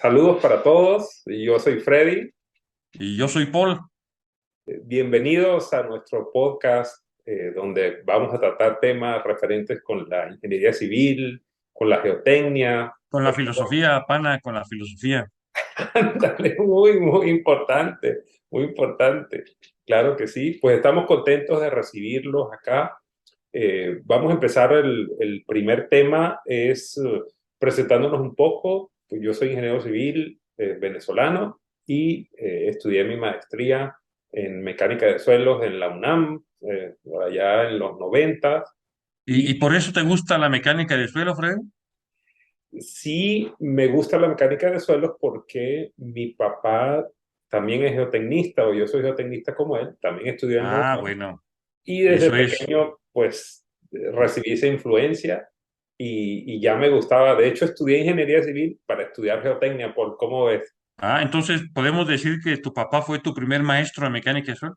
Saludos para todos, yo soy Freddy. Y yo soy Paul, Bienvenidos a nuestro podcast donde vamos a tratar temas referentes con la ingeniería civil, con la geotecnia. con la filosofía, pana, con la filosofía. Ándale, muy importante, muy importante. Claro que sí, pues estamos contentos de recibirlos acá. Vamos a empezar el primer tema, es presentándonos un poco. Pues yo soy ingeniero civil venezolano y estudié mi maestría en mecánica de suelos en la UNAM, por allá en los 90. ¿Y por eso te gusta la mecánica de suelo, Fred? Sí, me gusta la mecánica de suelos porque mi papá también es geotecnista, o yo soy geotecnista como él, también estudió en la Ah, UNAM, bueno, y desde eso es. pequeño pues recibí esa influencia y ya me gustaba. De hecho, estudié ingeniería civil para estudiar geotecnia, por cómo ves. Ah, entonces podemos decir que tu papá fue tu primer maestro de mecánica de suelo.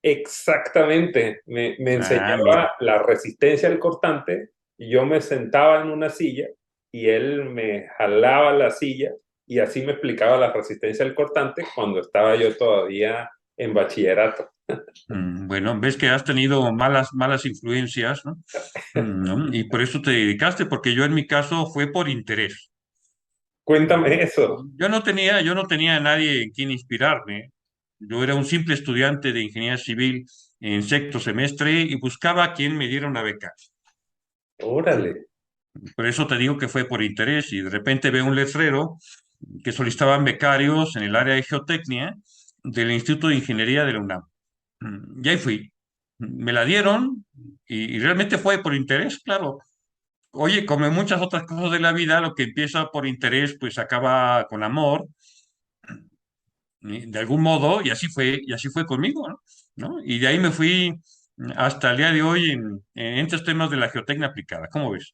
Exactamente, me Ah, mira. enseñaba la resistencia al cortante y yo me sentaba en una silla y él me jalaba la silla y así me explicaba la resistencia al cortante cuando estaba yo todavía en bachillerato. Bueno, ves que has tenido malas influencias, ¿no? ¿No? Y por eso te dedicaste, porque yo en mi caso fue por interés. Cuéntame eso. Yo no tenía a nadie en quien inspirarme. Yo era un simple estudiante de ingeniería civil en sexto semestre y buscaba a quien me diera una beca. Órale. Por eso te digo que fue por interés y de repente veo un letrero que solicitaban becarios en el área de geotecnia del Instituto de Ingeniería de la UNAM. Y ahí fui. Me la dieron y realmente fue por interés, claro. Oye, como en muchas otras cosas de la vida, lo que empieza por interés, pues acaba con amor, de algún modo, y así fue conmigo, ¿no? ¿No? Y de ahí me fui hasta el día de hoy en estos temas de la geotecnia aplicada. ¿Cómo ves?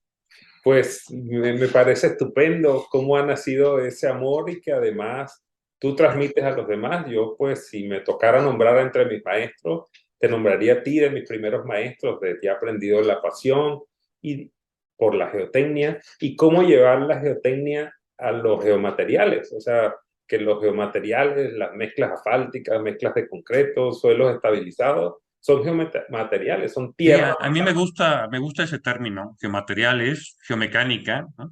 Pues me parece estupendo cómo ha nacido ese amor y que además tú transmites a los demás. Yo, pues, si me tocara nombrar entre mis maestros, te nombraría a ti de mis primeros maestros, de ti he aprendido la pasión y por la geotecnia y cómo llevar la geotecnia a los geomateriales. O sea, que los geomateriales, las mezclas asfálticas, mezclas de concreto, suelos estabilizados, son geomateriales, son Sí, tierra. a mí me gusta ese término, geomateriales, geomecánica, ¿no?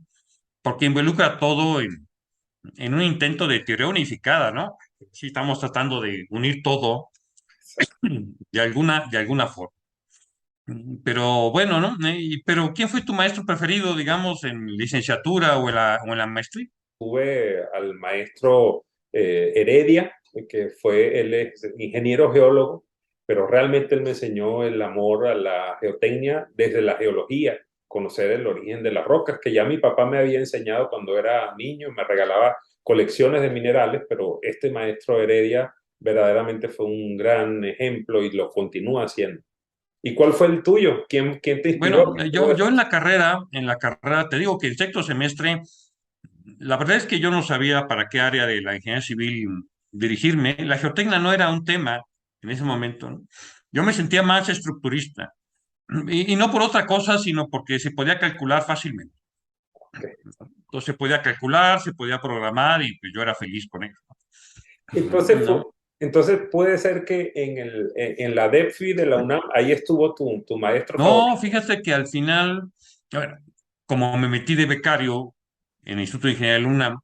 Porque involucra todo en un intento de teoría unificada, ¿no? Sí, estamos tratando de unir todo de alguna forma. Pero bueno, ¿no? Pero ¿quién fue tu maestro preferido, digamos, en licenciatura o en la maestría? Tuve al maestro Heredia, que fue, él es ingeniero geólogo, pero realmente él me enseñó el amor a la geotecnia desde la geología, conocer el origen de las rocas, que ya mi papá me había enseñado cuando era niño, me regalaba colecciones de minerales, pero este maestro Heredia verdaderamente fue un gran ejemplo y lo continúa haciendo. ¿Y cuál fue el tuyo? ¿Quién te inspiró? Bueno, yo en la carrera, te digo que en sexto semestre, la verdad es que yo no sabía para qué área de la ingeniería civil dirigirme. La geotecnia no era un tema en ese momento, ¿no? Yo me sentía más estructurista. Y no por otra cosa, sino porque se podía calcular fácilmente. Entonces se podía calcular, se podía programar y pues yo era feliz con eso. Entonces, ¿No? entonces puede ser que en la DEPFI de la UNAM, ahí estuvo tu maestro No, favorito. fíjate que al final, bueno, como me metí de becario en el Instituto de Ingeniería de la UNAM,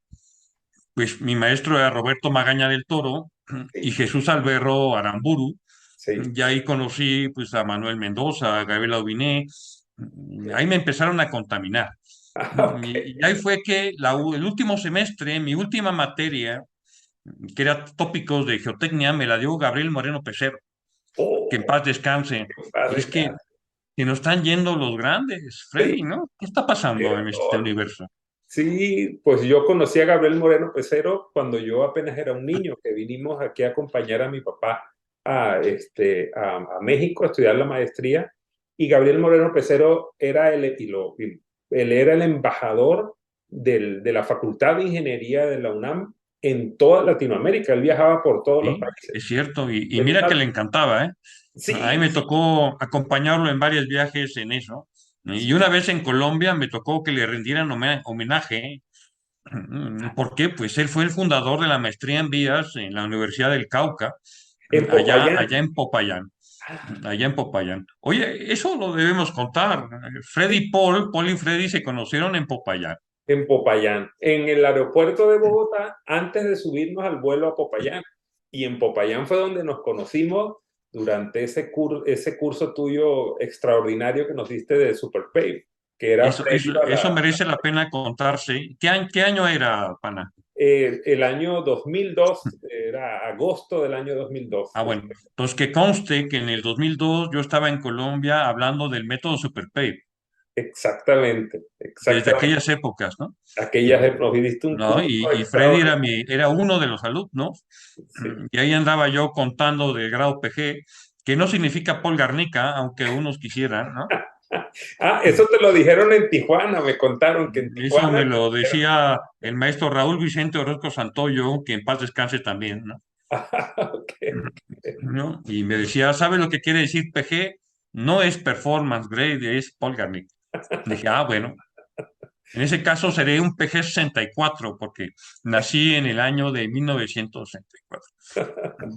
pues mi maestro era Roberto Magaña del Toro y Sí, Jesús Alberro Aramburu. sí. Y ahí conocí pues a Manuel Mendoza, a Gabriel Aubiné. Ahí me empezaron a contaminar. Ah, ok. Y ahí fue que el último semestre, mi última materia, que era tópicos de geotecnia, me la dio Gabriel Moreno Pecero, que en Oh, paz descanse. qué Y padre. es que nos están yendo los grandes, Sí, Freddy, ¿no? ¿Qué está pasando en este cierto. universo? Sí, pues yo conocí a Gabriel Moreno Pecero cuando yo apenas era un niño, que vinimos aquí a acompañar a mi papá a México a estudiar la maestría. Y Gabriel Moreno Pecero era él era el embajador de la Facultad de Ingeniería de la UNAM en toda Latinoamérica. Él viajaba por todos los Sí, países. es cierto. Y Tenía mira que le encantaba, ¿eh? Ahí sí, me tocó acompañarlo en varios viajes en eso. Y una vez en Colombia me tocó que le rindieran homenaje, ¿eh? ¿Por qué? Pues él fue el fundador de la maestría en vías en la Universidad del Cauca, En allá Popayán. en Popayán. Allá en Popayán. Oye, eso lo debemos contar. Freddy y Paul y Freddy se conocieron en Popayán. En Popayán, en el aeropuerto de Bogotá, antes de subirnos al vuelo a Popayán. Y en Popayán fue donde nos conocimos durante ese curso tuyo extraordinario que nos diste de SuperPay, que era previo a Eso merece la pena contarse. Qué año era, pana? el año 2002, era agosto del año 2002. Bueno, entonces que conste que en el 2002 yo estaba en Colombia hablando del método SuperPay, Exactamente, desde exactamente. aquellas épocas, ¿no? Aquellas nos diste un ¿No? curso Y Freddy era, extraordinario. era uno de los alumnos, Sí. y ahí andaba yo contando del grado PG, que no significa Paul Garnica, aunque unos quisieran, ¿no? Ah, eso te lo dijeron en Tijuana, me contaron que en Eso Tijuana me te lo dijeron. decía el maestro Raúl Vicente Orozco Santoyo, que en paz descanse también, ¿no? Ok, ok. ¿No? Y me decía, ¿sabe lo que quiere decir PG? No es performance grade, es Paul Garnica. Dije, bueno, en ese caso seré un PG 64 porque nací en el año de 1964,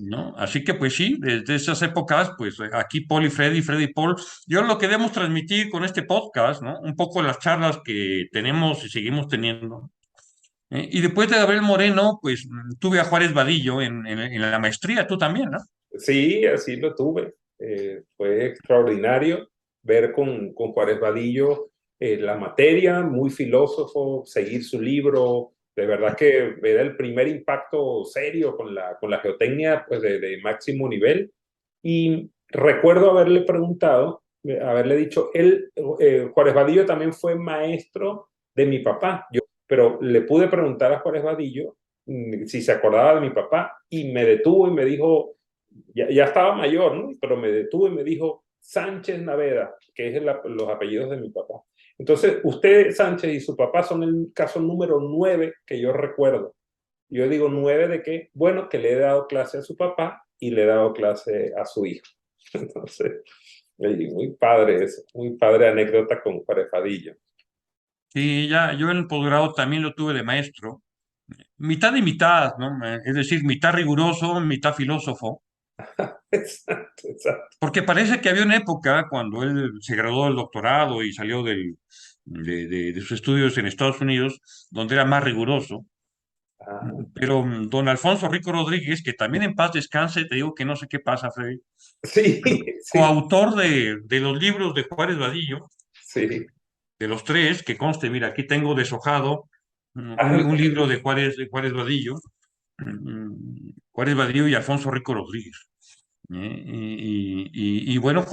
¿no? Así que pues sí, desde esas épocas, pues aquí Paul y Freddy, Freddy y Paul, yo lo queremos transmitir con este podcast, ¿no? Un poco las charlas que tenemos y seguimos teniendo. Y después de Gabriel Moreno, pues tuve a Juárez Vadillo en la maestría, tú también, ¿no? Sí, así lo tuve. Fue extraordinario ver con Juárez Vadillo la materia, muy filósofo, seguir su libro. De verdad que era el primer impacto serio con la geotecnia pues de máximo nivel. Y recuerdo haberle preguntado, haberle dicho, Juárez Vadillo también fue maestro de mi papá. Pero le pude preguntar a Juárez Vadillo si se acordaba de mi papá y me detuvo y me dijo, ya estaba mayor, ¿no? Pero me detuvo y me dijo Sánchez Naveda, que es los apellidos de mi papá. Entonces, usted, Sánchez, y su papá son el caso número 9 que yo recuerdo. Yo digo 9 de qué? Bueno, que le he dado clase a su papá y le he dado clase a su hijo. Entonces, muy padre eso, muy padre anécdota con Juárez Vadillo. Sí, ya, yo en el posgrado también lo tuve de maestro, mitad y mitad, ¿no? Es decir, mitad riguroso, mitad filósofo, Exacto, exacto. porque parece que había una época cuando él se graduó del doctorado y salió de sus estudios en Estados Unidos, donde era más riguroso. Ah, Pero don Alfonso Rico Rodríguez, que también en paz descanse, te digo que no sé qué pasa, Freddy, sí, sí, coautor de los libros de Juárez Vadillo, sí. de los tres, que conste, mira, aquí tengo deshojado Ah, un libro de Juárez Vadillo, Juárez Vadillo y Alfonso Rico Rodríguez. Y bueno,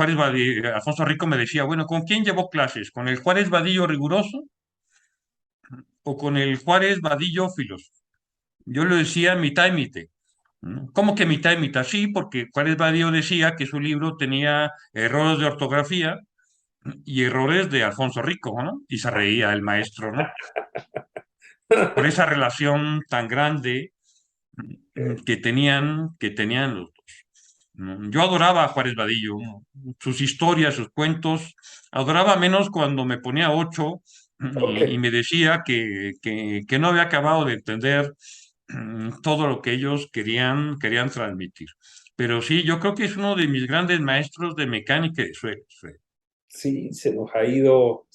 Alfonso Rico me decía, bueno, ¿con quién llevó clases? ¿Con el Juárez Vadillo riguroso o con el Juárez Vadillo filósofo? Yo le decía mitad y mitad. ¿No? ¿Cómo que mitad y mitad? Sí, porque Juárez Vadillo decía que su libro tenía errores de ortografía y errores de Alfonso Rico, ¿no? Y se reía el maestro, ¿no? Por esa relación tan grande que tenían los dos. Yo adoraba a Juárez Vadillo, ¿no? Sus historias, sus cuentos. Adoraba menos cuando me ponía 8 ok. y me decía que no había acabado de entender todo lo que ellos querían transmitir. Pero sí, yo creo que es uno de mis grandes maestros de mecánica de suelos. Sí, se nos ha ido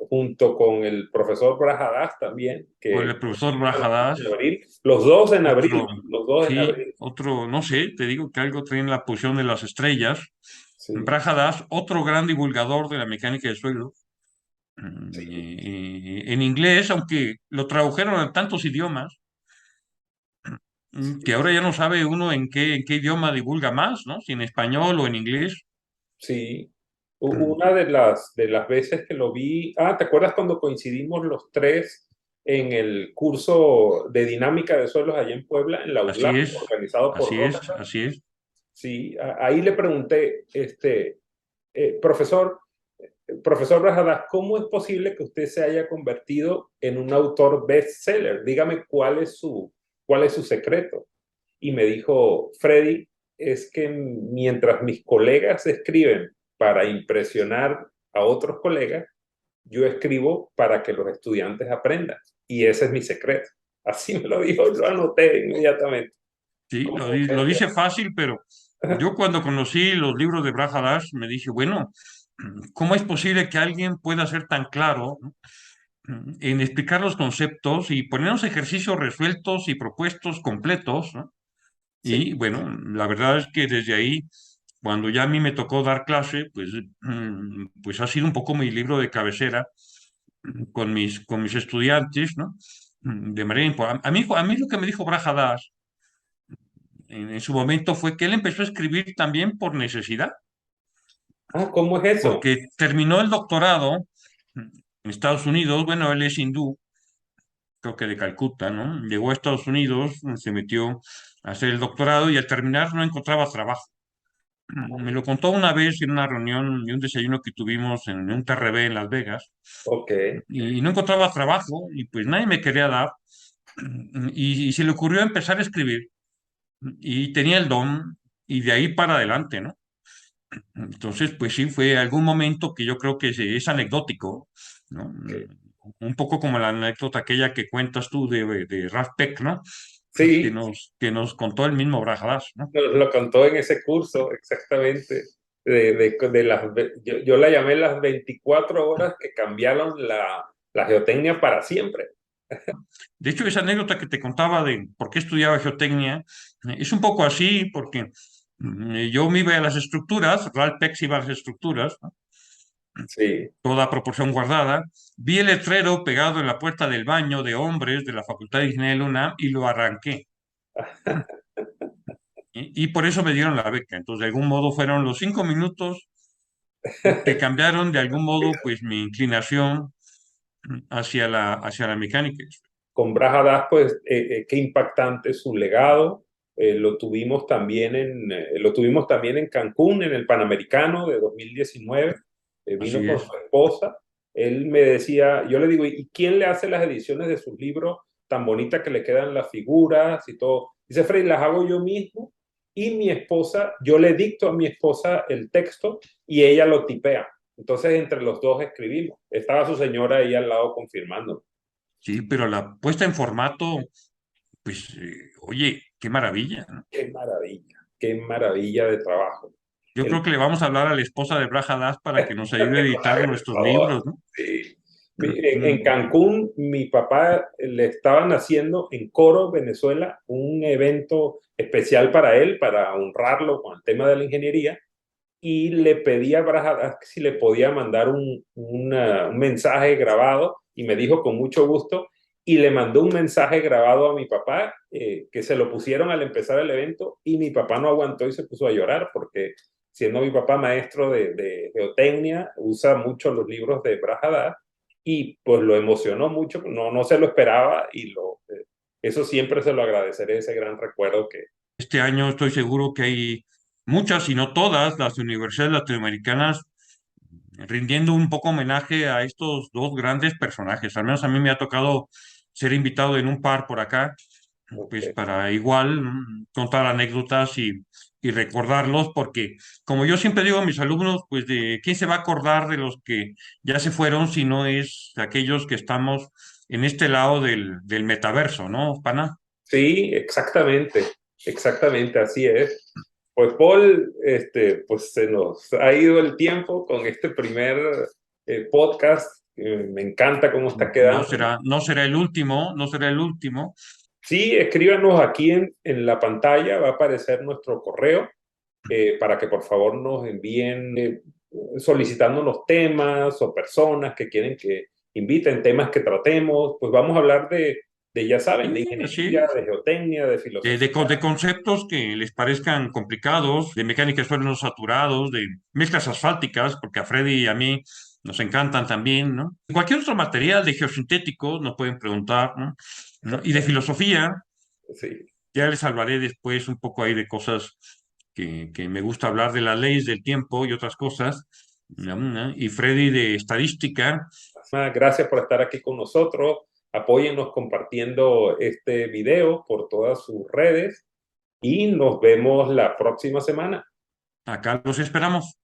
junto con el profesor Brajadas también, Con que el profesor en Brajadas, abril, los dos en otro, abril, los dos en sí, abril. otro, no sé, te digo que algo trae en la posición de las estrellas. Sí, Brajadas, otro gran divulgador de la mecánica de suelo. sí, En inglés, aunque lo tradujeron a tantos idiomas, que sí, ahora ya no sabe uno en qué idioma divulga más, ¿no? Si en español o en inglés. sí. Una de las veces que lo vi, ¿te acuerdas cuando coincidimos los tres en el curso de dinámica de suelos allá en Puebla, en la UDLAP, Así es, organizado por así es, Rockstar? así es. Sí, ahí le pregunté, profesor, profesor Brajadas, ¿cómo es posible que usted se haya convertido en un autor bestseller? Dígame cuál es su secreto. Y me dijo, Freddy, es que mientras mis colegas escriben para impresionar a otros colegas, yo escribo para que los estudiantes aprendan. y ese es mi secreto. Así me lo dijo, lo anoté inmediatamente. Sí, Como lo dice fácil, pero yo cuando conocí los libros de Braj Hadash me dije, bueno, ¿cómo es posible que alguien pueda ser tan claro, ¿no? En explicar los conceptos y poner unos ejercicios resueltos y propuestos completos, ¿no? sí. Y bueno, la verdad es que desde ahí, cuando ya a mí me tocó dar clase, pues, pues ha sido un poco mi libro de cabecera con mis estudiantes, ¿no? De manera importante. A mí lo que me dijo Braj Hadash en su momento fue que él empezó a escribir también por necesidad, Ah, ¿cómo es eso? porque terminó el doctorado en Estados Unidos, bueno, él es hindú, creo que de Calcuta, ¿no? Llegó a Estados Unidos, se metió a hacer el doctorado y al terminar no encontraba trabajo. Me lo contó una vez en una reunión y un desayuno que tuvimos en un TRV en Las Vegas Ok. y no encontraba trabajo y pues nadie me quería dar y se le ocurrió empezar a escribir y tenía el don y de ahí para adelante, ¿no? Entonces, pues sí, fue algún momento que yo creo que es anecdótico, ¿no? Un poco como la anécdota aquella que cuentas tú de Ralph Peck, ¿no? Sí, Que nos contó el mismo Brajadas, ¿no? nos lo contó en ese curso, exactamente. Yo la llamé las 24 horas que cambiaron la geotecnia para siempre. De hecho, esa anécdota que te contaba de por qué estudiaba geotecnia, es un poco así, porque yo me iba a las estructuras, Ralph Peck se iba a las estructuras, ¿no? Sí. Toda proporción guardada. Vi el letrero pegado en la puerta del baño de hombres de la Facultad de Ingeniería de la UNAM y lo arranqué. Y por eso me dieron la beca. Entonces, de algún modo fueron los 5 minutos que cambiaron de algún modo pues mi inclinación hacia la mecánica. Con Brajadas, pues, qué impactante su legado. Lo tuvimos también en Cancún, en el Panamericano de 2019. Vino Así con es. su esposa. Él me decía, yo le digo, ¿y quién le hace las ediciones de sus libros tan bonitas que le quedan las figuras y todo? Dice, Freddy, las hago yo mismo y mi esposa, yo le dicto a mi esposa el texto y ella lo tipea. Entonces, entre los dos escribimos. Estaba su señora ahí al lado confirmando. Sí, pero la puesta en formato, pues, oye, qué maravilla, ¿no? Qué maravilla de trabajo. Yo El, creo que le vamos a hablar a la esposa de Braja Das para que nos ayude a que nos editar haga el nuestros favor. libros, ¿no? Sí. En Mm, Cancún, mi papá le estaban haciendo en Coro, Venezuela, un evento especial para él, para honrarlo con el tema de la ingeniería, y le pedí a Braja si le podía mandar un mensaje grabado, y me dijo con mucho gusto, y le mandó un mensaje grabado a mi papá, que se lo pusieron al empezar el evento, y mi papá no aguantó y se puso a llorar, porque siendo mi papá maestro de geotecnia, usa mucho los libros de Braja y pues lo emocionó mucho, no se lo esperaba, y eso siempre se lo agradeceré, ese gran recuerdo que... Este año estoy seguro que hay muchas, si no todas, las universidades latinoamericanas rindiendo un poco homenaje a estos dos grandes personajes. Al menos a mí me ha tocado ser invitado en un par por acá, pues Okay. para igual contar anécdotas y recordarlos, porque como yo siempre digo a mis alumnos, pues de quién se va a acordar de los que ya se fueron si no es aquellos que estamos en este lado del metaverso, ¿no, pana? Sí, exactamente, exactamente, así es. Pues Paul, pues se nos ha ido el tiempo con este primer podcast. Me encanta cómo está quedando. No será el último, no será el último. Sí, escríbanos aquí en la pantalla, va a aparecer nuestro correo, para que por favor nos envíen solicitándonos temas o personas que quieren que inviten, temas que tratemos. Pues vamos a hablar ya saben, de Sí, así ingeniería, es. de geotecnia, de filosofía. De conceptos que les parezcan complicados, de mecánica de suelos no saturados, de mezclas asfálticas, porque a Freddy y a mí nos encantan también, ¿no? Cualquier otro material de geosintéticos nos pueden preguntar, ¿no? ¿No? Y de filosofía, Sí, ya les hablaré después un poco ahí de cosas que me gusta hablar de las leyes del tiempo y otras cosas, ¿no? Y Freddy de estadística. gracias por estar aquí con nosotros. Apóyennos compartiendo este video por todas sus redes y nos vemos la próxima semana. Acá los esperamos.